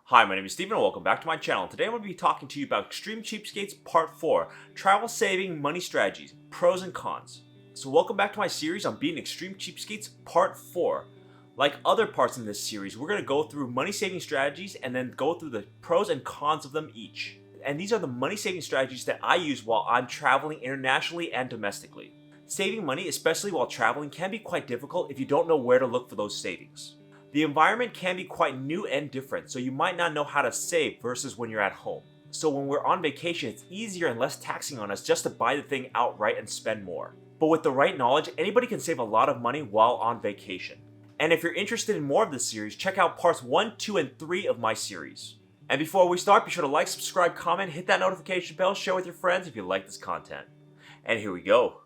Hi, my name is Steven and welcome back to my channel. Today I'm going to be talking to you about Extreme Cheapskates Part 4, Travel Saving Money Strategies, Pros and Cons. So welcome back to my series on being Extreme Cheapskates Part 4. Like other parts in this series, we're going to go through money saving strategies and then go through the pros and cons of them each. And these are the money saving strategies that I use while I'm traveling internationally and domestically. Saving money, especially while traveling, can be quite difficult if you don't know where to look for those savings. The environment can be quite new and different, so you might not know how to save versus when you're at home. So when we're on vacation, it's easier and less taxing on us just to buy the thing outright and spend more. But with the right knowledge, anybody can save a lot of money while on vacation. And if you're interested in more of this series, check out parts 1, 2, and 3 of my series. And before we start, be sure to like, subscribe, comment, hit that notification bell, share with your friends if you like this content. And here we go.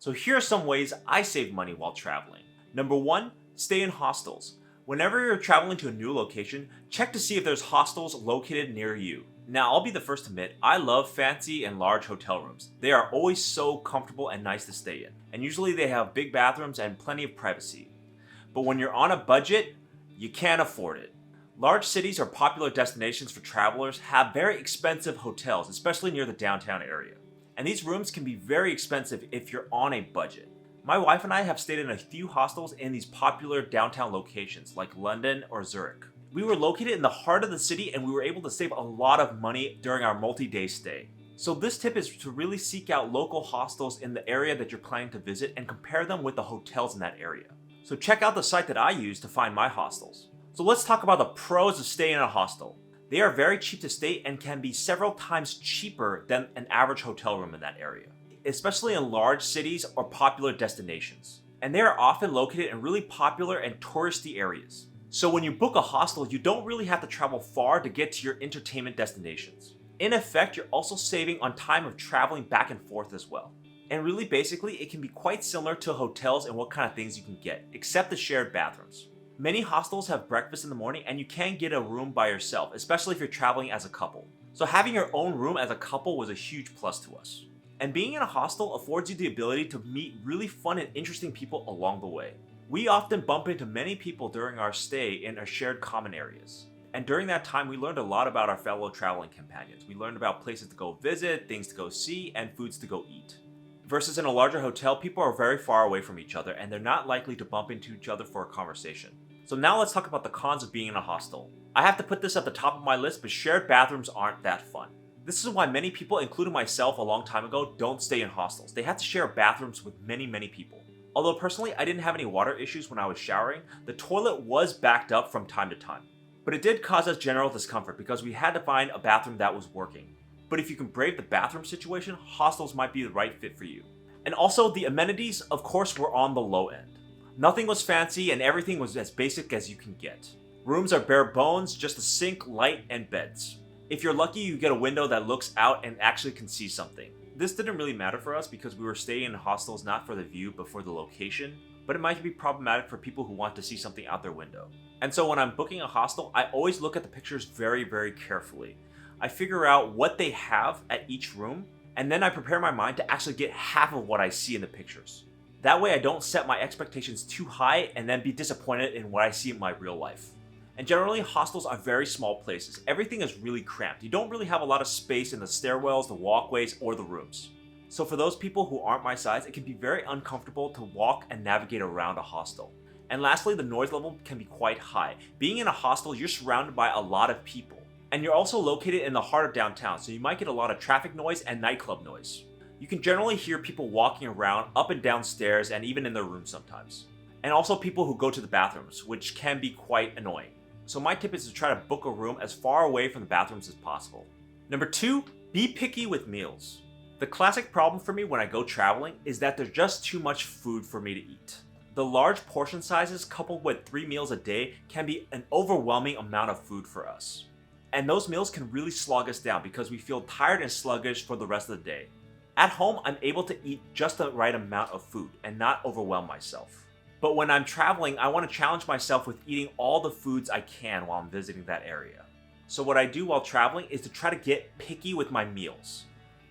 So here are some ways I save money while traveling. Number 1, stay in hostels. Whenever you're traveling to a new location, check to see if there's hostels located near you. Now, I'll be the first to admit, I love fancy and large hotel rooms. They are always so comfortable and nice to stay in. And usually they have big bathrooms and plenty of privacy. But when you're on a budget, you can't afford it. Large cities or popular destinations for travelers have very expensive hotels, especially near the downtown area. And these rooms can be very expensive if you're on a budget. My wife and I have stayed in a few hostels in these popular downtown locations like London or Zurich. We were located in the heart of the city and we were able to save a lot of money during our multi-day stay. So this tip is to really seek out local hostels in the area that you're planning to visit and compare them with the hotels in that area. So check out the site that I use to find my hostels. So let's talk about the pros of staying in a hostel. They are very cheap to stay and can be several times cheaper than an average hotel room in that area, especially in large cities or popular destinations. And they are often located in really popular and touristy areas. So when you book a hostel, you don't really have to travel far to get to your entertainment destinations. In effect, you're also saving on time of traveling back and forth as well. And really basically, it can be quite similar to hotels and what kind of things you can get, except the shared bathrooms. Many hostels have breakfast in the morning and you can get a room by yourself, especially if you're traveling as a couple. So having your own room as a couple was a huge plus to us. And being in a hostel affords you the ability to meet really fun and interesting people along the way. We often bump into many people during our stay in our shared common areas. And during that time, we learned a lot about our fellow traveling companions. We learned about places to go visit, things to go see, and foods to go eat. Versus in a larger hotel, people are very far away from each other and they're not likely to bump into each other for a conversation. So now let's talk about the cons of being in a hostel. I have to put this at the top of my list, but shared bathrooms aren't that fun. This is why many people, including myself a long time ago, don't stay in hostels. They have to share bathrooms with many people. Although personally, I didn't have any water issues when I was showering, the toilet was backed up from time to time. But it did cause us general discomfort because we had to find a bathroom that was working. But if you can brave the bathroom situation, hostels might be the right fit for you. And also, the amenities, of course, were on the low end. Nothing was fancy and everything was as basic as you can get. Rooms are bare bones, just a sink, light, and beds. If you're lucky, you get a window that looks out and actually can see something. This didn't really matter for us because we were staying in hostels not for the view but for the location, but it might be problematic for people who want to see something out their window. And so when I'm booking a hostel, I always look at the pictures very carefully. I figure out what they have at each room, and then I prepare my mind to actually get half of what I see in the pictures. That way I don't set my expectations too high and then be disappointed in what I see in my real life. And generally, hostels are very small places. Everything is really cramped. You don't really have a lot of space in the stairwells, the walkways, or the rooms. So for those people who aren't my size, it can be very uncomfortable to walk and navigate around a hostel. And lastly, the noise level can be quite high. Being in a hostel, you're surrounded by a lot of people. And you're also located in the heart of downtown, so you might get a lot of traffic noise and nightclub noise. You can generally hear people walking around up and down stairs and even in their rooms sometimes. And also people who go to the bathrooms, which can be quite annoying. So my tip is to try to book a room as far away from the bathrooms as possible. Number 2, be picky with meals. The classic problem for me when I go traveling is that there's just too much food for me to eat. The large portion sizes coupled with 3 meals a day can be an overwhelming amount of food for us. And those meals can really slog us down because we feel tired and sluggish for the rest of the day. At home, I'm able to eat just the right amount of food and not overwhelm myself. But when I'm traveling, I want to challenge myself with eating all the foods I can while I'm visiting that area. So what I do while traveling is to try to get picky with my meals.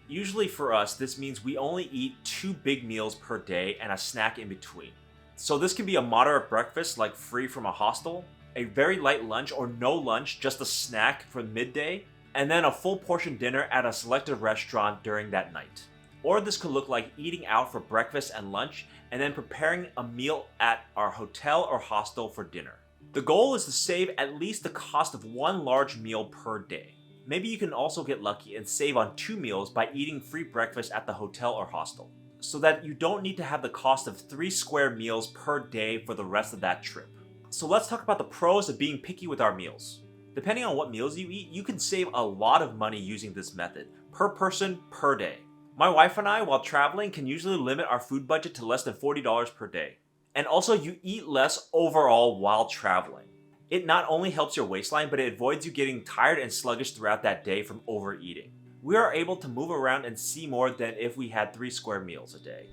Usually for us, this means we only eat 2 big meals per day and a snack in between. So this can be a moderate breakfast like free from a hostel, a very light lunch or no lunch, just a snack for midday, and then a full portion dinner at a selected restaurant during that night. Or this could look like eating out for breakfast and lunch, and then preparing a meal at our hotel or hostel for dinner. The goal is to save at least the cost of one large meal per day. Maybe you can also get lucky and save on 2 meals by eating free breakfast at the hotel or hostel, so that you don't need to have the cost of 3 square meals per day for the rest of that trip. So let's talk about the pros of being picky with our meals. Depending on what meals you eat, you can save a lot of money using this method, per person, per day. My wife and I, while traveling, can usually limit our food budget to less than $40 per day. And also, you eat less overall while traveling. It not only helps your waistline, but it avoids you getting tired and sluggish throughout that day from overeating. We are able to move around and see more than if we had 3 square meals a day.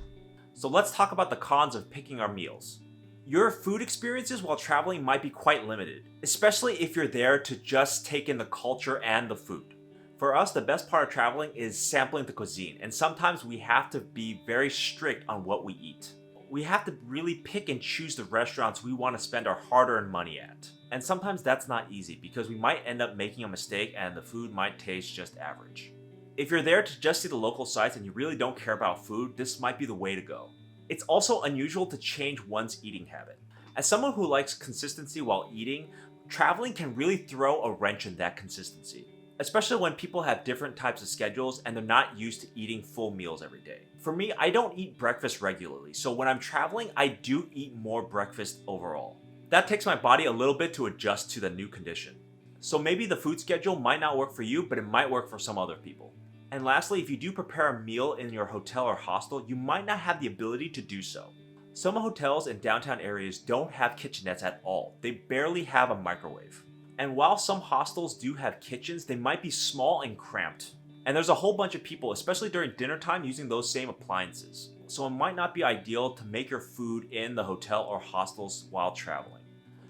So let's talk about the cons of picking our meals. Your food experiences while traveling might be quite limited, especially if you're there to just take in the culture and the food. For us, the best part of traveling is sampling the cuisine, and sometimes we have to be very strict on what we eat. We have to really pick and choose the restaurants we want to spend our hard-earned money at. And sometimes that's not easy because we might end up making a mistake and the food might taste just average. If you're there to just see the local sites and you really don't care about food, this might be the way to go. It's also unusual to change one's eating habit. As someone who likes consistency while eating, traveling can really throw a wrench in that consistency, especially when people have different types of schedules and they're not used to eating full meals every day. For me, I don't eat breakfast regularly, so when I'm traveling, I do eat more breakfast overall. That takes my body a little bit to adjust to the new condition. So maybe the food schedule might not work for you, but it might work for some other people. And lastly, if you do prepare a meal in your hotel or hostel, you might not have the ability to do so. Some hotels in downtown areas don't have kitchenettes at all. They barely have a microwave. And while some hostels do have kitchens, they might be small and cramped. And there's a whole bunch of people, especially during dinner time, using those same appliances. So it might not be ideal to make your food in the hotel or hostels while traveling.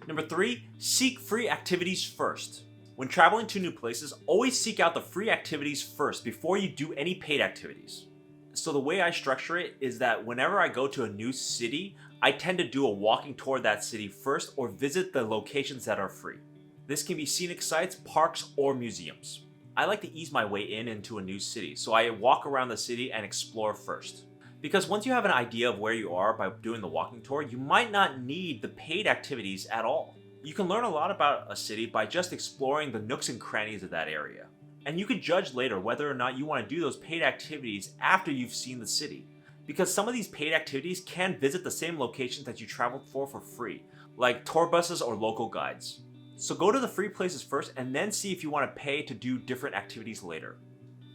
Number 3, seek free activities first. When traveling to new places, always seek out the free activities first before you do any paid activities. So the way I structure it is that whenever I go to a new city, I tend to do a walking tour of that city first or visit the locations that are free. This can be scenic sites, parks, or museums. I like to ease my way into a new city, so I walk around the city and explore first. Because once you have an idea of where you are by doing the walking tour, you might not need the paid activities at all. You can learn a lot about a city by just exploring the nooks and crannies of that area. And you can judge later whether or not you want to do those paid activities after you've seen the city. Because some of these paid activities can visit the same locations that you traveled for free, like tour buses or local guides. So go to the free places first and then see if you want to pay to do different activities later.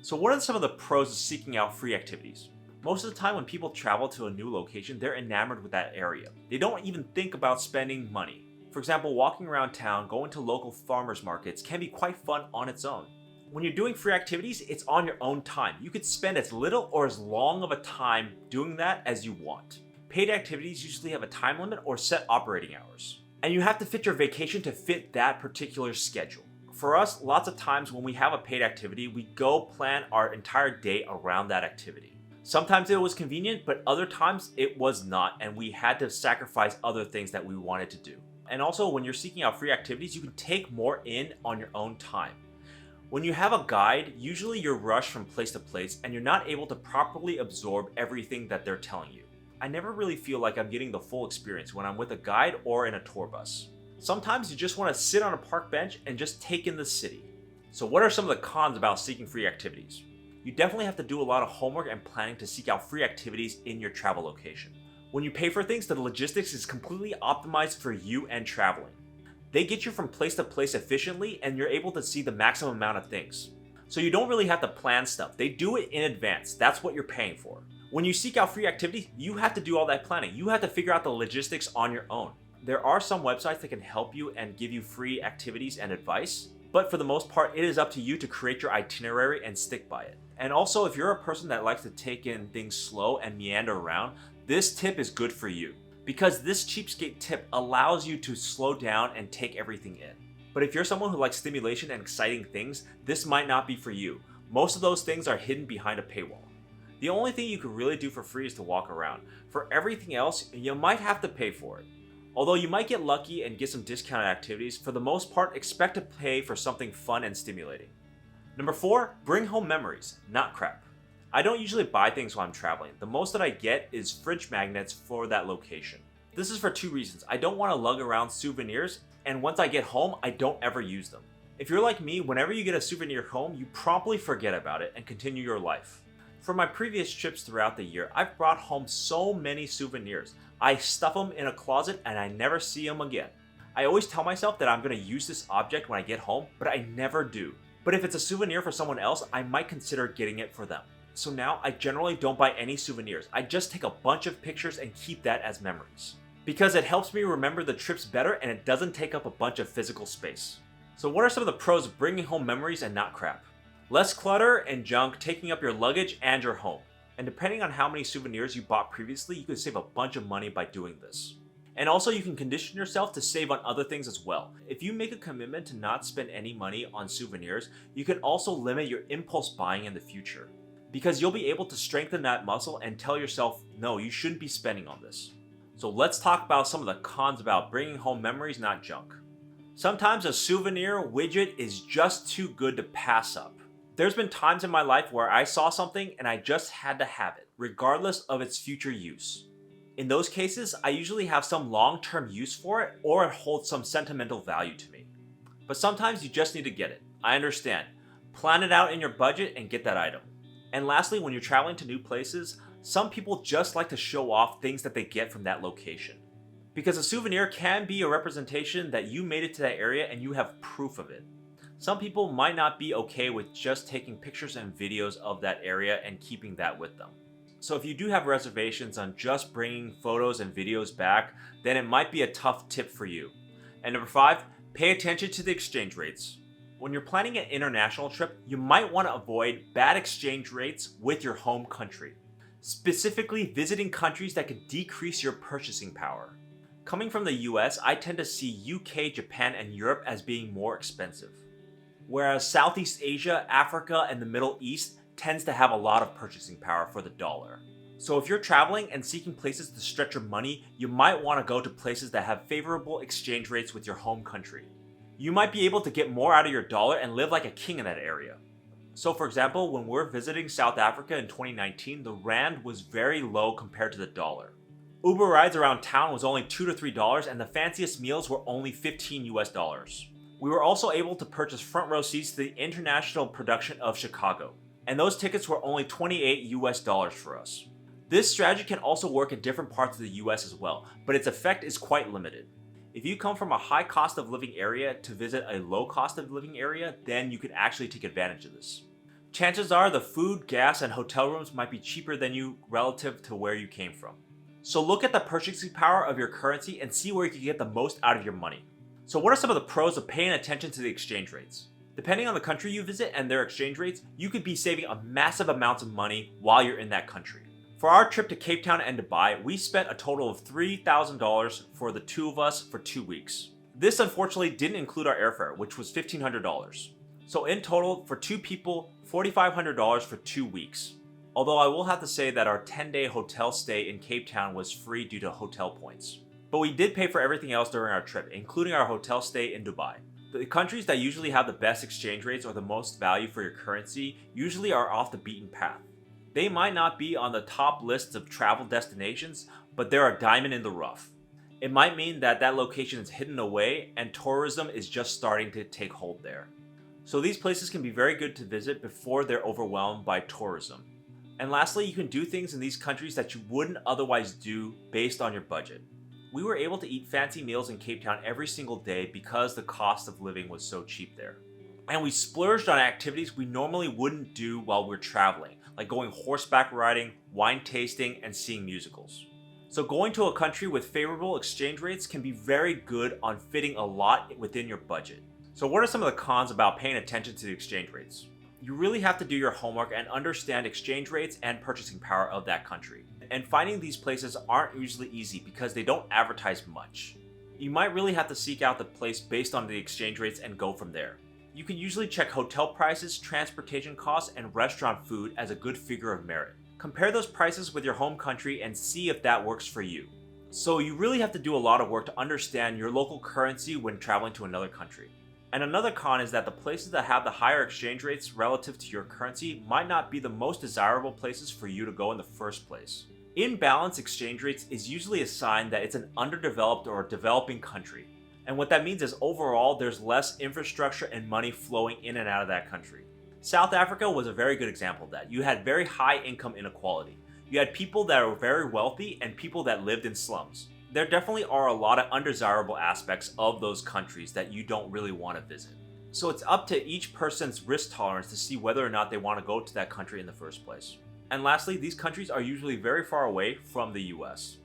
So what are some of the pros of seeking out free activities? Most of the time when people travel to a new location, they're enamored with that area. They don't even think about spending money. For example, walking around town, going to local farmers markets can be quite fun on its own. When you're doing free activities, it's on your own time. You could spend as little or as long of a time doing that as you want. Paid activities usually have a time limit or set operating hours. And you have to fit your vacation to fit that particular schedule. For us, lots of times when we have a paid activity, we go plan our entire day around that activity. Sometimes it was convenient, but other times it was not, and we had to sacrifice other things that we wanted to do. And also, when you're seeking out free activities, you can take more in on your own time. When you have a guide, usually you're rushed from place to place and you're not able to properly absorb everything that they're telling you. I never really feel like I'm getting the full experience when I'm with a guide or in a tour bus. Sometimes you just want to sit on a park bench and just take in the city. So what are some of the cons about seeking free activities? You definitely have to do a lot of homework and planning to seek out free activities in your travel location. When you pay for things, the logistics is completely optimized for you and traveling. They get you from place to place efficiently and you're able to see the maximum amount of things. So you don't really have to plan stuff. They do it in advance. That's what you're paying for. When you seek out free activities, you have to do all that planning. You have to figure out the logistics on your own. There are some websites that can help you and give you free activities and advice, but for the most part, it is up to you to create your itinerary and stick by it. And also, if you're a person that likes to take in things slow and meander around, this tip is good for you. Because this cheapskate tip allows you to slow down and take everything in. But if you're someone who likes stimulation and exciting things, this might not be for you. Most of those things are hidden behind a paywall. The only thing you can really do for free is to walk around. For everything else, you might have to pay for it. Although you might get lucky and get some discounted activities, for the most part, expect to pay for something fun and stimulating. Number 4, bring home memories, not crap. I don't usually buy things while I'm traveling. The most that I get is fridge magnets for that location. This is for 2 reasons. I don't want to lug around souvenirs, and once I get home, I don't ever use them. If you're like me, whenever you get a souvenir home, you promptly forget about it and continue your life. For my previous trips throughout the year, I've brought home so many souvenirs. I stuff them in a closet and I never see them again. I always tell myself that I'm going to use this object when I get home, but I never do. But if it's a souvenir for someone else, I might consider getting it for them. So now I generally don't buy any souvenirs. I just take a bunch of pictures and keep that as memories. Because it helps me remember the trips better and it doesn't take up a bunch of physical space. So what are some of the pros of bringing home memories and not crap? Less clutter and junk taking up your luggage and your home. And depending on how many souvenirs you bought previously, you can save a bunch of money by doing this. And also you can condition yourself to save on other things as well. If you make a commitment to not spend any money on souvenirs, you can also limit your impulse buying in the future. Because you'll be able to strengthen that muscle and tell yourself, no, you shouldn't be spending on this. So let's talk about some of the cons about bringing home memories, not junk. Sometimes a souvenir widget is just too good to pass up. There's been times in my life where I saw something and I just had to have it, regardless of its future use. In those cases, I usually have some long-term use for it or it holds some sentimental value to me. But sometimes you just need to get it. I understand. Plan it out in your budget and get that item. And lastly, when you're traveling to new places, some people just like to show off things that they get from that location. Because a souvenir can be a representation that you made it to that area and you have proof of it. Some people might not be okay with just taking pictures and videos of that area and keeping that with them. So if you do have reservations on just bringing photos and videos back, then it might be a tough tip for you. And number 5, pay attention to the exchange rates. When you're planning an international trip, you might want to avoid bad exchange rates with your home country. Specifically, visiting countries that could decrease your purchasing power. Coming from the US, I tend to see UK, Japan, and Europe as being more expensive. Whereas Southeast Asia, Africa, and the Middle East tends to have a lot of purchasing power for the dollar. So if you're traveling and seeking places to stretch your money, you might want to go to places that have favorable exchange rates with your home country. You might be able to get more out of your dollar and live like a king in that area. So for example, when we're visiting South Africa in 2019, the rand was very low compared to the dollar. Uber rides around town was only $2 to $3 and the fanciest meals were only $15 US. We were also able to purchase front row seats to the international production of Chicago, and those tickets were only $28 US for us. This strategy can also work in different parts of the US as well, but its effect is quite limited. If you come from a high cost of living area to visit a low cost of living area, then you can actually take advantage of this. Chances are the food, gas, and hotel rooms might be cheaper than you relative to where you came from. So look at the purchasing power of your currency and see where you can get the most out of your money. So what are some of the pros of paying attention to the exchange rates? Depending on the country you visit and their exchange rates, you could be saving a massive amount of money while you're in that country. For our trip to Cape Town and Dubai, we spent a total of $3,000 for the 2 of us for 2 weeks. This unfortunately didn't include our airfare, which was $1,500. So in total, for 2 people, $4,500 for 2 weeks. Although I will have to say that our 10-day hotel stay in Cape Town was free due to hotel points. But we did pay for everything else during our trip, including our hotel stay in Dubai. The countries that usually have the best exchange rates or the most value for your currency usually are off the beaten path. They might not be on the top lists of travel destinations, but they're a diamond in the rough. It might mean that that location is hidden away and tourism is just starting to take hold there. So these places can be very good to visit before they're overwhelmed by tourism. And lastly, you can do things in these countries that you wouldn't otherwise do based on your budget. We were able to eat fancy meals in Cape Town every single day because the cost of living was so cheap there. And we splurged on activities we normally wouldn't do while we're traveling, like going horseback riding, wine tasting, and seeing musicals. So going to a country with favorable exchange rates can be very good on fitting a lot within your budget. So what are some of the cons about paying attention to the exchange rates? You really have to do your homework and understand exchange rates and purchasing power of that country. And finding these places aren't usually easy because they don't advertise much. You might really have to seek out the place based on the exchange rates and go from there. You can usually check hotel prices, transportation costs, and restaurant food as a good figure of merit. Compare those prices with your home country and see if that works for you. So you really have to do a lot of work to understand your local currency when traveling to another country. And another con is that the places that have the higher exchange rates relative to your currency might not be the most desirable places for you to go in the first place. Imbalanced exchange rates is usually a sign that it's an underdeveloped or developing country. And what that means is overall there's less infrastructure and money flowing in and out of that country. South Africa was a very good example of that. You had very high income inequality. You had people that were very wealthy and people that lived in slums. There definitely are a lot of undesirable aspects of those countries that you don't really want to visit. So it's up to each person's risk tolerance to see whether or not they want to go to that country in the first place. And lastly, these countries are usually very far away from the US.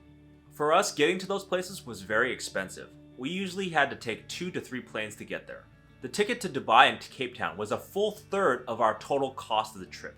For us, getting to those places was very expensive. We usually had to take 2 to 3 planes to get there. The ticket to Dubai and to Cape Town was a full third of our total cost of the trip.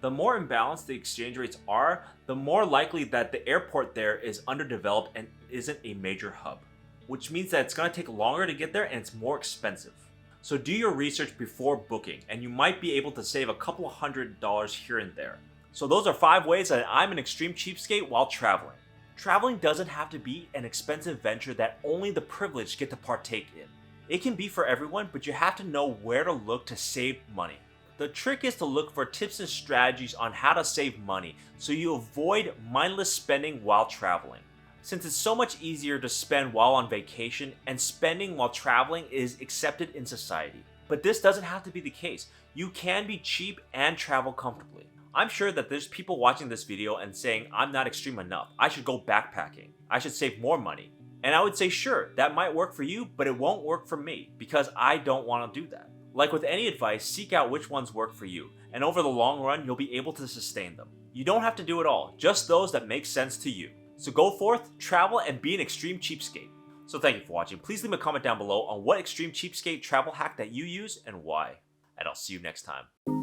The more imbalanced the exchange rates are, the more likely that the airport there is underdeveloped and isn't a major hub, which means that it's going to take longer to get there and it's more expensive. So do your research before booking and you might be able to save a couple $100 here and there. So those are 5 ways that I'm an extreme cheapskate while traveling. Traveling doesn't have to be an expensive venture that only the privileged get to partake in. It can be for everyone, but you have to know where to look to save money. The trick is to look for tips and strategies on how to save money so you avoid mindless spending while traveling. Since it's so much easier to spend while on vacation and spending while traveling is accepted in society. But this doesn't have to be the case. You can be cheap and travel comfortably. I'm sure that there's people watching this video and saying, I'm not extreme enough. I should go backpacking. I should save more money. And I would say, sure, that might work for you, but it won't work for me because I don't want to do that. Like with any advice, seek out which ones work for you, and over the long run, you'll be able to sustain them. You don't have to do it all, just those that make sense to you. So go forth, travel, and be an extreme cheapskate. So thank you for watching. Please leave a comment down below on what extreme cheapskate travel hack that you use and why. And I'll see you next time.